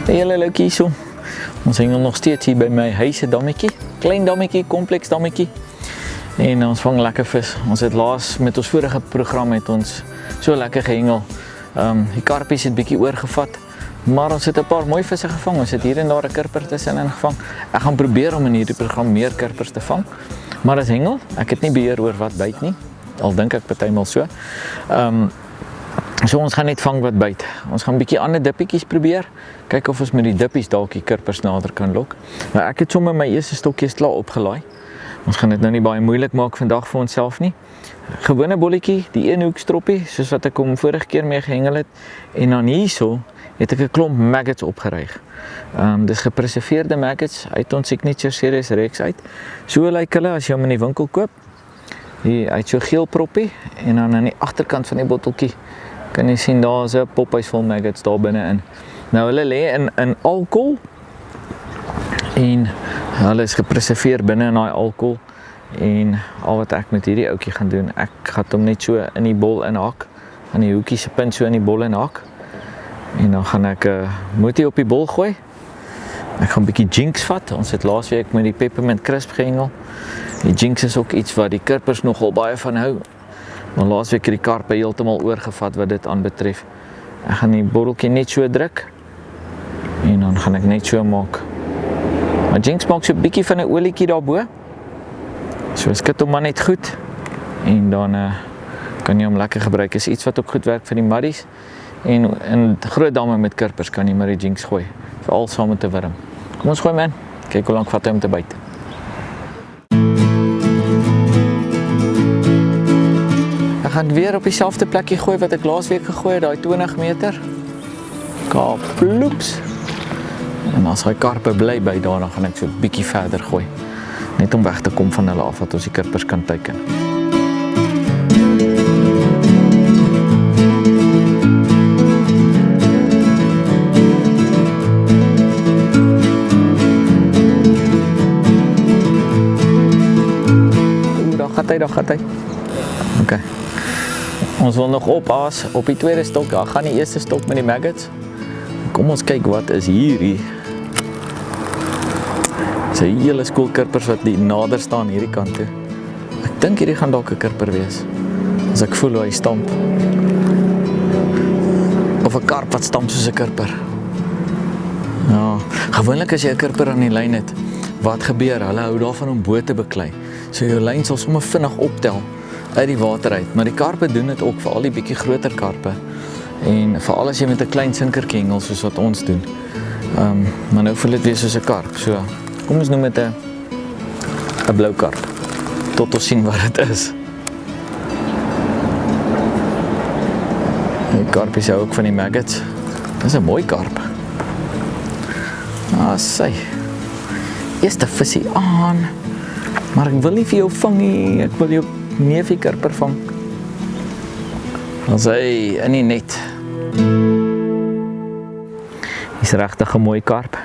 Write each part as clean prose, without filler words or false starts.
Hele leuk hierso. Ons hengel nog steeds hier by my huis 'n dammetjie. Klein dammetjie, kompleks dammetjie. En ons vang lekker vis. Ons het laas met ons vorige program het ons so lekker gehengel. Die karpies het bietjie oorgevat, maar ons het 'n paar mooi visse gevang. Ons het hier en daar 'n kurper tussenin gevang. Ek gaan probeer om in hierdie program meer kurpers te vang. Maar as hengel, ek het nie beheer oor wat byt nie. Al dink ek partymal so. So ons gaan net vang wat byt. Ons gaan 'n bietjie ander dippietjies probeer. Kyk of ons met die dippies dalk die kurpers nader kan lok. Nou ek het sommer my eerste stokkies klaar opgelaai. Ons gaan dit nou nie baie moeilik maak vandag vir onsself nie. Gewone bolletjie, die een hoek stroppie, soos wat ek hom vorige keer mee gehengel het. En dan hierso het ek 'n klomp maggots opgeryg. Dis gepreserveerde maggots uit ons Signature Series Rex uit. So lyk hulle as jy hom in die winkel koop. Hier uit so geel proppie en dan aan die agterkant van die botteltjie kan jy sien daar is 'n pophuis vol maggots daar binne in. Nou hulle lê in alkohol en hulle is gepreserveer binne in daai alkohol en al wat ek met hierdie ouetjie gaan doen, ek gaan hom net so in die bol inhak, aan die hoekie se punt so in die bol inhak en dan gaan ek 'n motie op die bol gooi. Ek gaan 'n bietjie Jinx vat. Ons het laasweek met die Peppermint Crisp gehengel. Die Jinx is ook iets wat die kurpers nogal baie van hou. Maar laasweek het die karpe heeltemal oorgevat wat dit aanbetref. Ek gaan die botteltjie net so druk en dan gaan ek net so maak. Maar Jinx maak so 'n bietjie van 'n olietjie daarbo. So skit hom maar net goed en dan kan jy hom lekker gebruik. Is iets wat ook goed werk vir die muddies. En in groot damme met kurpers kan jy maar die Jinx gooi, veral saam met 'n wurm. Kom ons gooi man. Kyk hoe lank vat hy om te byt. Ek gaan weer op dieselfde plekkie gooi wat ek laasweek gegooi het, daai 20 meter. Kaploeps. En as hy karpe bly by daar, dan gaan ek so 'n bietjie verder gooi. Net om weg te kom van hulle af, dat ons die kurpers kan teiken. Daar gaat hy. Okay. Ons wil nog opaas op die tweede stok. Daar gaan die eerste stok met die maggots. Kom ons kyk wat is hierdie. Dis 'n hele skool kurpers wat die nader staan hierdie kant toe. Ek dink hierdie gaan dalk 'n kurper wees. As ek voel hoe hy stamp. Of 'n karp wat stamp soos 'n kurper. Ja, gewoonlik as jy 'n kurper aan die lyn het, wat gebeur? Hulle hou daarvan om bo te beklei. So jou lyn sal sommer vinnig optel uit die water uit. Maar die karpe doen dit ook, vir al die bietjie groter karpe. En veral as jy met 'n klein sinkertjie hengel soos wat ons doen. Maar nou voel dit weer soos 'n karp. So, kom ons noem dit 'n blou karp. Tot ons sien wat dit is. Die karpies hou ook van die maggots. Dis 'n mooi karp. Sy. Eerste visie aan. Maar ek wil nie vir jou vang nie, ek wil jou neefie kurper vang. As hy in die net. Is regtig 'n mooi karp.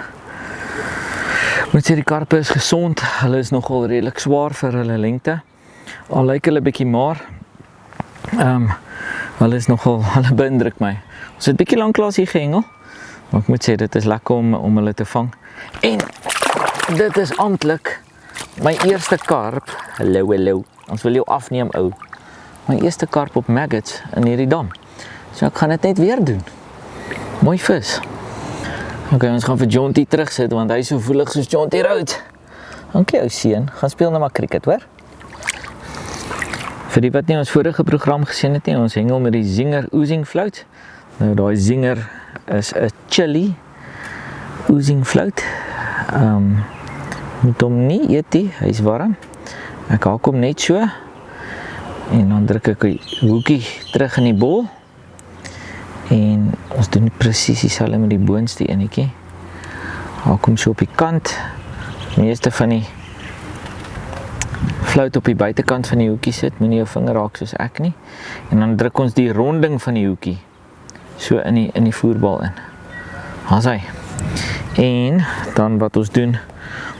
Moet sê die karpe is gesond, hulle is nogal redelik swaar vir hulle lengte. Al lyk hulle bietjie maar. Hulle is nogal, hulle beïndruk my. Ons het bietjie lanklaas hier gehengel, maar ek moet sê dit is lekker om hulle te vang. En dit is amptelik my eerste karp, hallo, ons wil jou afneem ou. My eerste karp op maggots in hierdie dam. So ek gaan dit net weer doen. Mooi vis. Okay, ons gaan vir Jonty terugsit, want hy is so voelig soos Jonty Rood. Dankie ou seun, gaan speel nou maar cricket, hoor. Vir die wat nie ons vorige program gesien het nie, ons hengel met die Zinger Oozing Float. Nou daai Zinger is 'n chili oozing float. Moet hom nie eet nie, hy is warm. Ek haak hom net so en dan druk ek die hoekie terug in die bol en ons doen presies dieselfde met die boonste enetjie. Haak hom so op die kant. Die meeste van die float op die buitekant van die hoekie sit, moenie jou vinger raak soos ek nie. En dan druk ons die ronding van die hoekie so in die voerbal in. Daar's hy. En dan wat ons doen,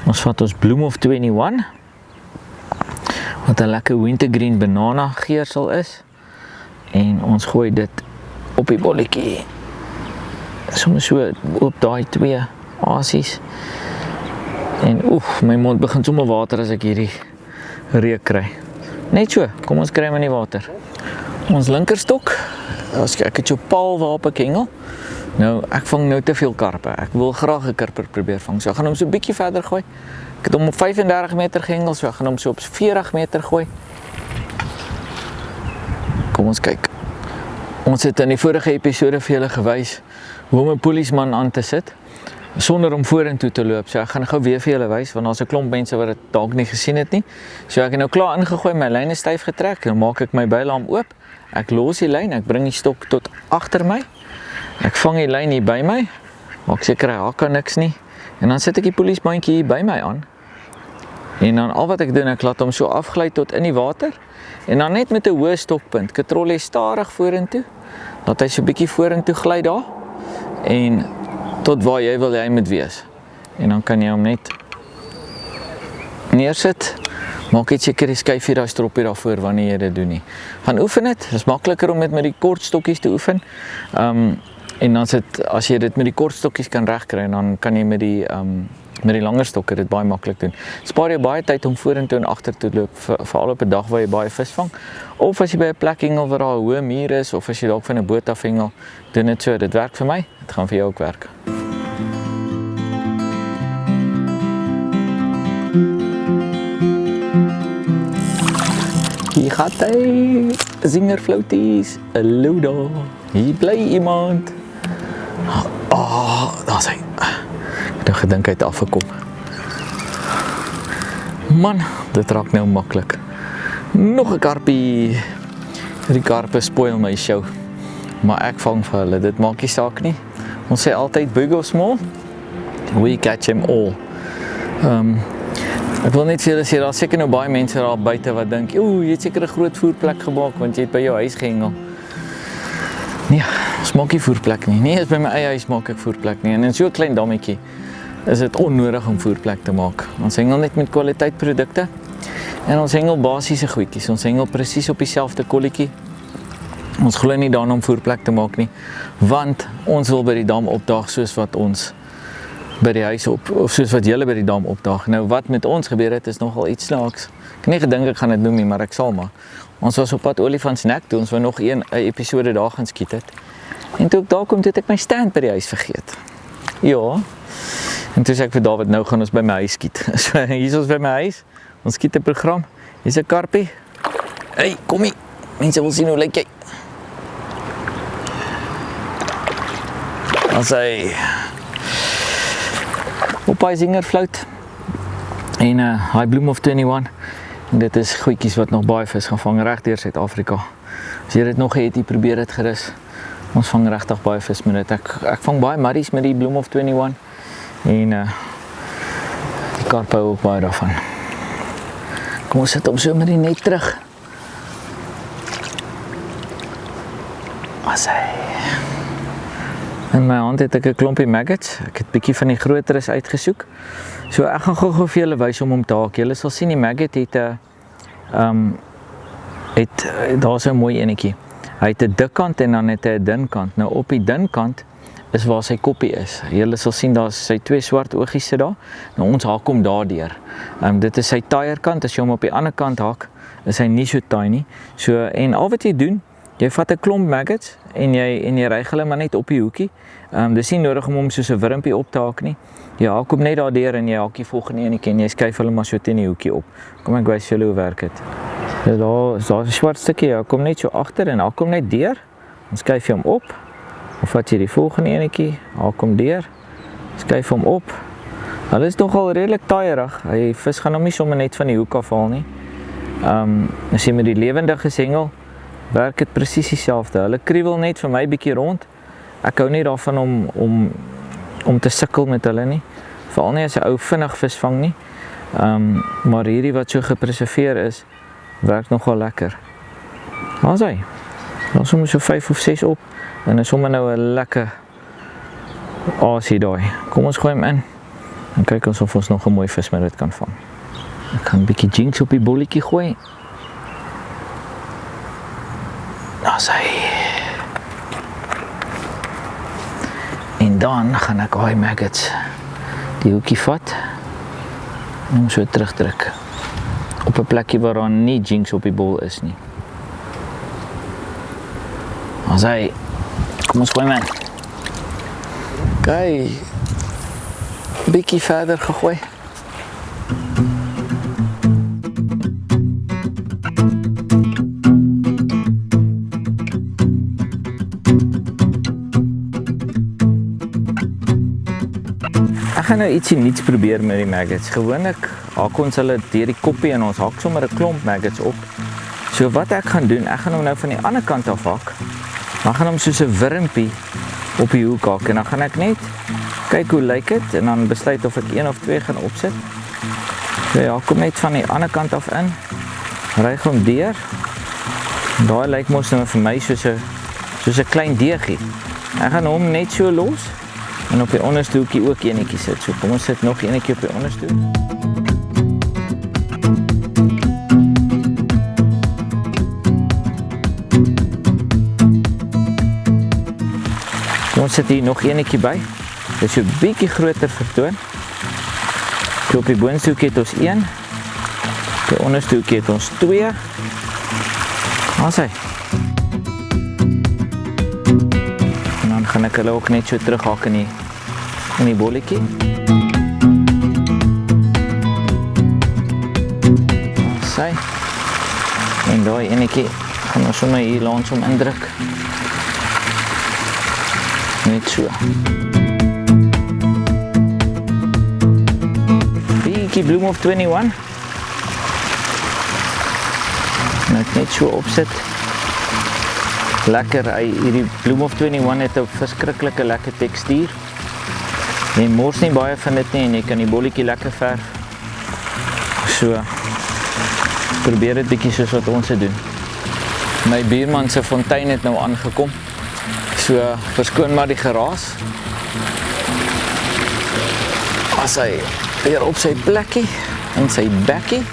ons vat ons Bloom of 21 wat 'n lekker wintergreen banana geursel is en ons gooi dit op die bolletjie. soms so oop daai 2 asies. En my mond begin sommer water as ek hierdie reuk kry. Net so, kom ons kry hom in die water. Ons linkerstok, ek het so paal waarop ek hengel. Nou, ek vang nou te veel karpe. Ek wil graag 'n karper probeer vang. So ek gaan hom so 'n bietjie verder gooi. Ek het hom op 35 meter gehengel, so ek gaan hom so op 40 meter gooi. Kom ons kyk. Ons het in die vorige episode vir julle gewys hoe om 'n polisieman aan te sit sonder om vorentoe te loop. So ek gaan gou weer vir julle wys want daar's 'n klomp mense wat dit dalk nie gesien het nie. So ek het nou klaar ingegooi, my lyn is styf getrek en maak ek my bylaam oop. Ek los die lyn, ek bring die stok tot agter my. Ek vang die lyn hier by my. Maak seker hy hak niks nie. En dan sit ek die polisiemanetjie hier by my aan. En dan al wat ek doen, ek laat hom so afgly tot in die water. En dan net met 'n hoë stokpunt, katrol hy stadig vorentoe. Laat hy so 'n bietjie vorentoe gly daar. En tot waar jy wil hy moet wees. En dan kan jy hom net neersit. Maak net seker jy skuif hier daai stroppie daarvoor wanneer jy dit doen nie. Gaan oefen dit. Dit is makliker om dit met die kort stokkies te oefen. En dan as jy dit met die kort stokkies kan regkry, dan kan jy met die langer stokke dit baie maklik doen. Spaar jou baie tyd om vorentoe en agtertoe te loop, veral op 'n dag waar jy baie vis vang. Of as jy by 'n plek hengel waar daar 'n hoë muur is, of as jy dalk van 'n boot af hengel, doen dit so. Dit werk vir my. Dit gaan vir jou ook werk. Hier gaat hy, zingerflouties, hallo daar, hier bly iemand. Daar is hy. Ek het gedink hy het afgekom. Man, dit raak nou maklik. Nog 'n karpie. Die karpe spoil my show. Maar ek vang vir hulle, dit maak nie saak nie. Ons sê altyd big or small, we catch them all. Ek wil net vir julle sê, daar seker nou baie mense daar buite wat dink, jy het seker 'n groot voerplek gemaak want jy het by jou huis gehengel. Nee, ons maak nie voerplek nie. Nee, by my eie huis maak ek voerplek nie. En in so 'n klein dammetjie is dit onnodig om voerplek te maak. Ons hengel net met kwaliteitprodukte. En ons hengel basiese goedjies. Ons hengel presies op dieselfde kolletjie. Ons glo nie daarna om voerplek te maak nie, want ons wil by die dam opdaag soos wat ons by die huis of soos wat julle by die dam opdaag. Nou wat met ons gebeur het is nogal iets snaaks. Ek het nie gedink ek gaan dit noem nie, maar ek sal maar. Ons was op pad Olifantsnek toe, ons wou nog 'n episode daar gaan skiet het. En toe ek daar kom, het ek my stand by die huis vergeet. Ja. En toe sê ek vir David, nou gaan ons by my huis skiet. So hier is ons by my huis. Ons skiet 'n program. Hier's 'n karpie. Hey, kom hier. Mense wil sien hoe lyk jy. As hy op hy zingerflout en hy Bloom of 21 en dit is goedjies wat nog baie vis gaan vang reg deur Suid-Afrika. As jy dit nog het, jy probeer dit gerus. Ons vang regtig baie vis met dit. Ek vang baie marries met die Bloom of 21 en die karp hou ook baie daarvan. Kom ons sit hom so met die net terug. As hy in my hand het ek 'n klompie maggots. Ek het bietjie van die groteres uitgesoek. So ek gaan gou vir julle wys om te haak. Julle sal sien die maggot het 'n daar's 'n mooi enetjie. Hy het 'n dik kant en dan het hy 'n dun kant. Nou op die dun kant is waar sy koppie is. Julle sal sien daar's sy twee swart oogies sit daar. Nou ons haak hom daardeur. Dit is sy tire kant. As jy hom op die ander kant haak, is hy nie so taai nie. So en al wat jy doen, jy vat 'n klomp maggots en jy ryg hulle maar net op die hoekie. Dis nie nodig om hom soos 'n wurmpie op te haak nie. Jy haak hom net daardeur en jy haak die volgende enetjie en jy skuif hulle maar so teen die hoekie op. Kom ek wys julle hoe werk dit. Daar's 'n swart stukkie, hy kom net so agter en hy kom net deur. Dan skuif jy hom op. Of vat jy die volgende enetjie, haak hom deur. Skuif hom op. Hulle is nogal redelik taaierig. Hy vis gaan hom nie sommer net van die hoek afhaal nie. As jy met die lewendige hengel werk dit presies dieselfde. Hulle kriewel net vir my bietjie rond. Ek hou nie daarvan om te sukkel met hulle nie. Veral nie as 'n ou vinnig vis vang nie. Maar hierdie wat so gepreserveer is, werk nogal lekker. Daar's hy. Daar's sommer so 5 of 6 op en is sommer nou 'n lekker aasie daai. Kom ons gooi hom in en kyk ons of ons nog 'n mooi vis met dit kan vang. Ek gaan 'n bietjie jinx op die bolletjie gooi. Daar's hy. En dan gaan ek daai maggots die hoekie vat en hom so terugdruk op 'n plekkie waar daar nie jinx op die bol is nie. As hy, kom ons gooi man. Kyk, bietjie verder gegooi. Ek gaan nou ietsie niets probeer met die maggots. Gewoonlik hak ons hulle deur die koppie en ons hak sommer 'n klomp maggots op. So wat ek gaan doen, ek gaan hom nou van die ander kant af hak. Dan gaan hom soos 'n wurmpie op die hoek hak en dan gaan ek net kyk hoe lyk dit en dan besluit of ek 1 of 2 gaan opsit. So ja, kom net van die ander kant af in. Ryg hom deur. Daai lyk mos nou vir my soos 'n klein deegie. Ek gaan hom net so los. En op die onderste hoekie ook enetjie sit. So kom ons sit nog enetjie op die onderste hoek. Kom ons sit hier nog enetjie by. Dit is so 'n bietjie groter vertoon. So op die boonste hoekie het ons 1. Op die onderste hoekie het ons 2. As hy. Gaan ek hulle ook net so terughak in die bolletjie. Sy. En daai enetjie gaan ons sommer hier langs hom indruk. Net so. Bietjie Bloom of 21. Net so opsit. Lekker, hierdie Bloom of 21 het 'n verskriklike lekker tekstuur. Jy mors nie baie van dit nie en jy kan die bolletjie lekker verf. So, probeer dit bietjie soos wat ons dit doen. My buurman se fontein het nou aangekom. So, verskoon maar die geraas. As hy weer op sy plekkie, in sy bekkie.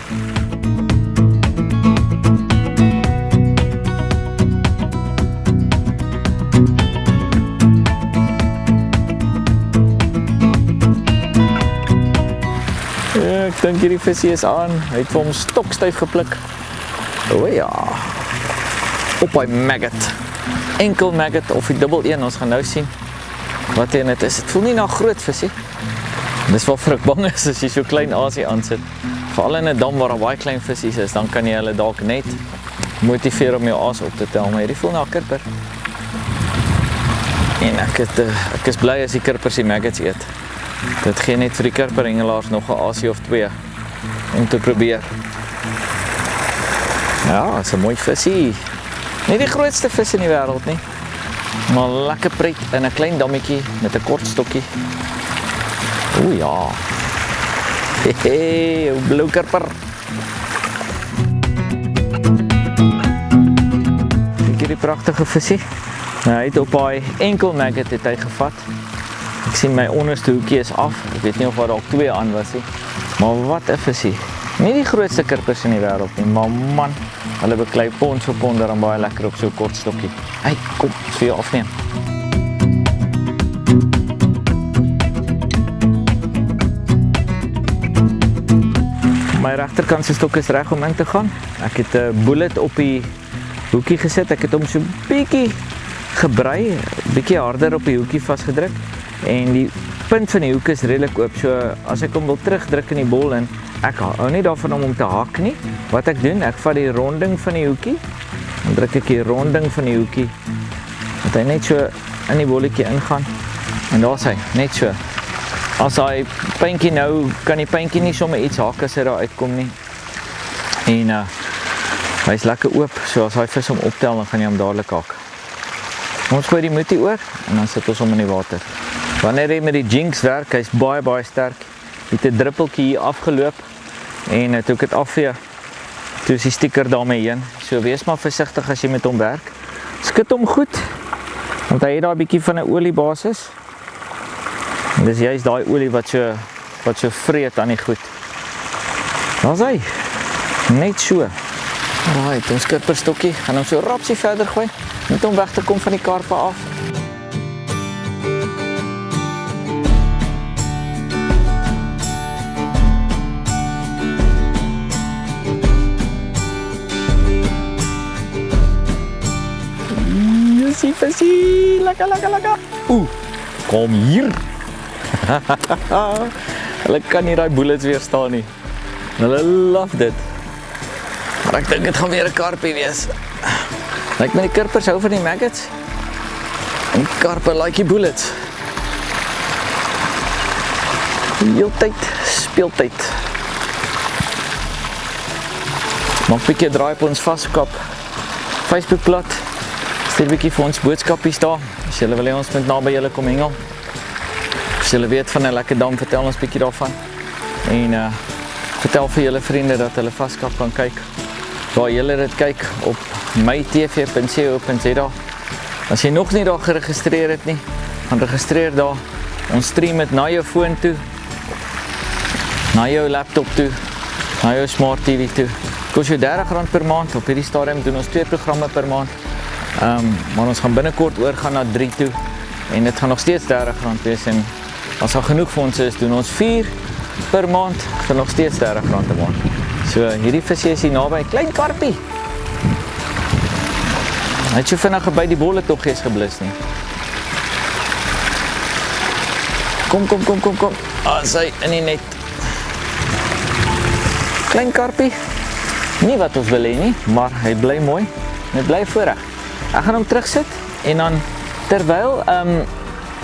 Ek dink hierdie visie is aan. Hy het vir hom stokstyf gepluk. O ja. Op hy maggot. Enkel maggot of die dubbel 1, ons gaan nou sien wat dit is. Dit voel nie na groot visie. Dis wel vir ek bang is as jy so klein aasie aansit. Veral in 'n dam waar daar baie klein visies is, dan kan jy hulle dalk net motiveer om jou aas op te tel, maar hierdie voel na 'n kurper. En ek is bly as die kurpers die maggots eet. Dit gee net vir die kurperhengelaars nog 'n aasie of 2 om te probeer. Ja, dit is 'n mooi visie. Nie die grootste vis in die wêreld nie, maar lekker pret in 'n klein dammetjie met 'n kort stokkie. O ja. Hehe, ou blou kurper. Kyk hierdie pragtige visie. Nou, hy het op daai enkel maggot het hy gevat. Ek sien my onderste hoekie is af. Ek weet nie of daar dalk 2 aan was nie. Maar wat 'n visie. Nie die grootste kurpers in die wêreld nie, maar man, hulle beklei pond vir pond dan baie lekker op so 'n kort stokkie. Hey, kom, vir jou afneem. My regterkant se stok is reg om in te gaan. Ek het 'n bullet op die hoekie gesit. Ek het hom so bietjie gebrei, bietjie harder op die hoekie vasgedruk. En die punt van die hoek is redelik oop, so as ek hom wil terugdruk in die bol in, ek hou nie daarvan om te hak nie. Wat ek doen, ek vat die ronding van die hoekie, dan druk ek die ronding van die hoekie, dat hy net so in die bolletjie ingaan, en daar is hy, net so. As hy pynkie nou, kan die pynkie nie sommer iets hak as hy daar uitkom nie. En hy is lekker oop, so as hy vis hom optel, dan gaan hy hom dadelik hak. Ons gooi die moetie oor, en dan sit ons hom in die water. Wanneer hy met die jinx werk, hy is baie, baie sterk. Hy het 'n druppeltjie hier afgeloop, en toe ek het afvee, toe is die sticker daarmee heen. So wees maar versigtig as jy met hom werk. Skit hom goed, want hy het daar 'n bietjie van 'n oliebasis. En dis juist daai olie wat so vreet aan die goed. Daar's hy. Net so. Alright, ons kurperstokkie, gaan hom so rapsie verder gooi, net om weg te kom van die karpe af. visie, lekker. Kom hier. Hulle kan nie die bullets weerstaan nie. Hulle love dit. Maar ek dink dit gaan weer 'n karpie wees. Lyk my die kirpers hou van die maggots. En karpe like die bullets. Heeltyd speeltyd. Maak 'n bietjie draai op ons vaskap Facebookblad. Stuur 'n bietjie vir ons boodskapies daar. As julle wil hê ons moet naby julle kom hengel. As julle weet van 'n lekker dam, vertel ons 'n bietjie daarvan. En vertel vir julle vriende dat hulle vaskap kan kyk. Waar julle dit kyk op mytv.co.za. As jy nog nie daar geregistreer het nie, gaan registreer daar. Ons stream dit na jou foon toe, na jou laptop toe, na jou smart TV toe. Kos jou R30 per maand. Op hierdie stadium doen ons 2 programme per maand. Maar ons gaan binnekort oorgaan na 3 toe. En dit gaan nog steeds R30 wees. En as daar genoeg vir ons is, doen ons 4 per maand vir nog steeds R30 per maand. So hierdie visie is hier naby, klein karpie. Hy het so vinnig by die bolle tog gees geblus nie. Kom. Sy in die net. Klein karpie. Nie wat ons wil hê nie, maar hy bly mooi. Hy bly voorreg. Ek gaan hom terugsit en dan terwyl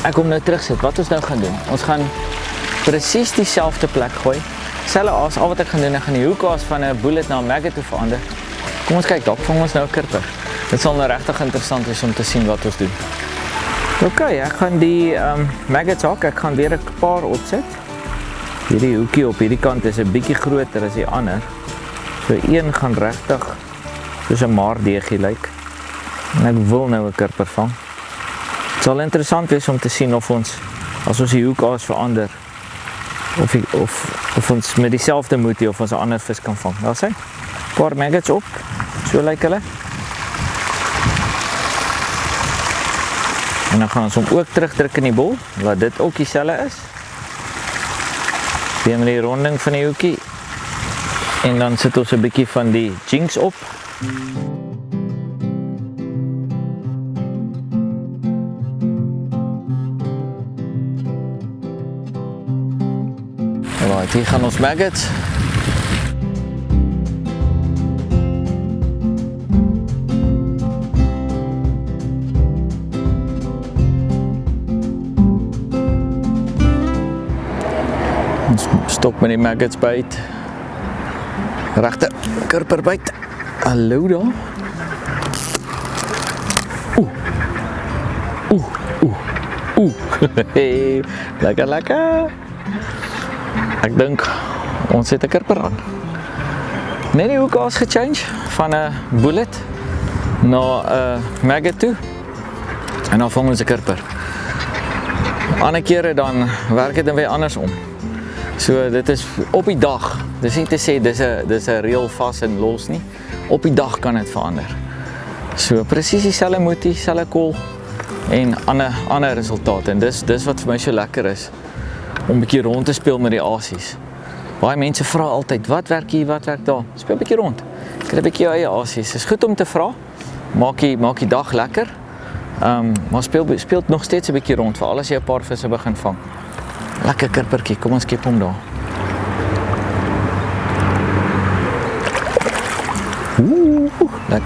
ek hom nou terugsit, wat ons nou gaan doen? Ons gaan presies dieselfde plek gooi. Selfe aas, al wat ek gaan doen, ek gaan die hoekaas van 'n bullet na 'n maggot toe verander. Kom ons kyk, dalk vang ons nou 'n kirper. Dit sal nou regtig interessant wees om te sien wat ons doen. OK, ek gaan die maggots hak, ek gaan weer 'n paar opsit. Hierdie hoekie op hierdie kant is 'n bietjie groter as die ander. So een gaan regtig soos 'n maardeegie lyk. En ek wil nou 'n kirper vang. Dit sal interessant wees om te sien of ons, as ons die hoekaas verander, of ons met dieselfde moetie of ons 'n ander vis kan vang. Daar sien. Paar maggots op. So lyk hulle. En dan gaan ons hom ook terugdruk in die bol, laat dit ook dieselfde is. Weer met die ronding van die hoekie. En dan sit ons 'n bietjie van die jinx op. Alright, hier gaan ons maggots. Ons stop met die maggots byt. Regte kirper byt. Hallo daar. Lekker. Ek dink ons het 'n kirper aan. Net die hoekaas gechange van 'n bullet na 'n maggot toe. En dan vang ons 'n kirper. Ander kere dan werk dit dan weer andersom. So dit is op die dag. Dis nie te sê dis 'n reël vas en los nie. Op die dag kan dit verander. So presies dieselfde moetie, dieselfde kol en ander resultate. En dis wat vir my so lekker is om 'n bietjie rond te speel met die aasies. Baie mense vra altyd, wat werk hier, wat werk daar? Speel 'n bietjie rond. Kry 'n bietjie jou eie aasies. Dis goed om te vra. Maak die dag lekker. Maar speel nog steeds 'n bietjie rond, veral as jy 'n paar visse begin vang. Lekker kirpertjie, kom ons skep hom daar.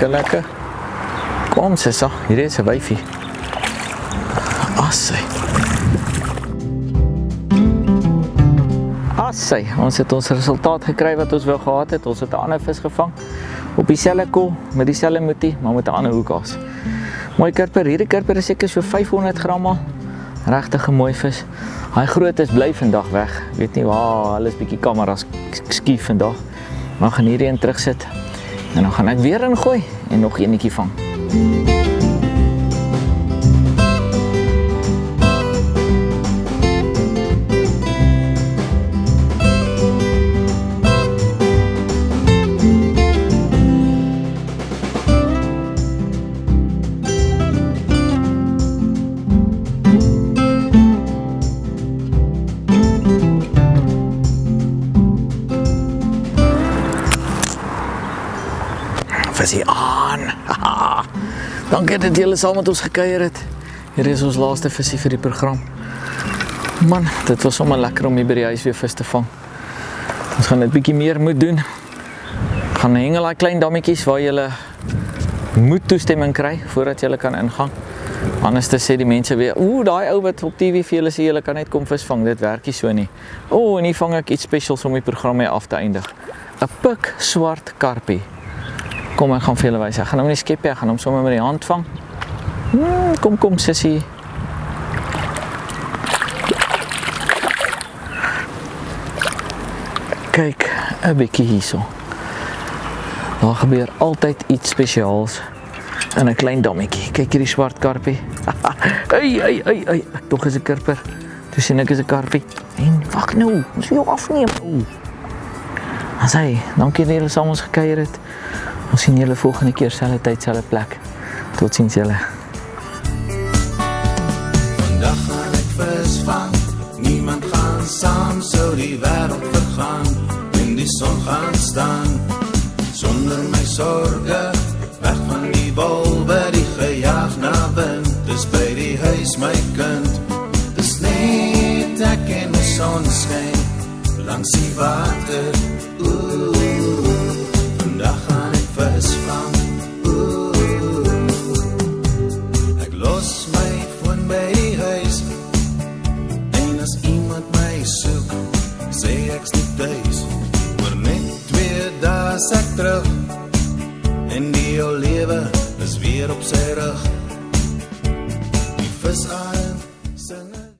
Lekker. Kom sissa, hier is 'n wyfie. Assy, ons het ons resultaat gekry wat ons wou gehad het. Ons het 'n ander vis gevang op dieselfde kol met dieselfde moetie, maar met 'n ander hoekaas. Mooi kirper, hierdie kirper is seker so 500 gram al. Regtig 'n mooi vis. Hy groot is bly vandag weg. Ek weet nie waar, hulle is bietjie kameras skief vandag. Maar gaan hierdie een terugsit. En dan gaan ek weer ingooi en nog eenetjie vang. Visie aan. Dankie dat julle saam met ons gekuier het. Hier is ons laaste visie vir die program. Man, dit was sommer lekker om hier by die huis weer vis te vang. Ons gaan dit bietjie meer moet doen. Gaan hengel daai klein dammetjies waar julle moet toestemming kry voordat julle kan ingaan. Anders te sê die mense weer, daai ou wat op TV vir julle sê julle kan net kom vis vang, dit werk nie so nie. En hier vang ek iets spesiaals om die program mee af te eindig. 'n Pik swart karpie. Kom, ek gaan vir julle wys. Ek gaan hom nie skep nie, ek gaan hom sommer met die hand vang. Kom sissie. Kyk, 'n bietjie hierso. Daar gebeur altyd iets spesiaals in 'n klein dammetjie. Kyk hierdie swart karpie. Ai, tog is 'n kurper. Toe sien ek is 'n karpie. En wag nou, ons wil jou afneem. As hy, dankie dat julle saam ons gekuier het. Ons sien julle volgende keer, selfde tyd, selfde plek. Totsiens julle. Vandag gaan ek vis vang, niemand gaan saam, sou die wêreld vergaan, en die son gaan staan, sonder my sorge, weg van die wolwe, die gejaag na wind, dis by die huis my kind, dis net ek en die son skyn, langs die water, vandag gaan ek vis vang, ek los my foon by die huis, en as iemand my soek, sê ek's nie thuis, oor net 2 dae is ek terug, en die ou lewe is weer op sy rug, die vis aan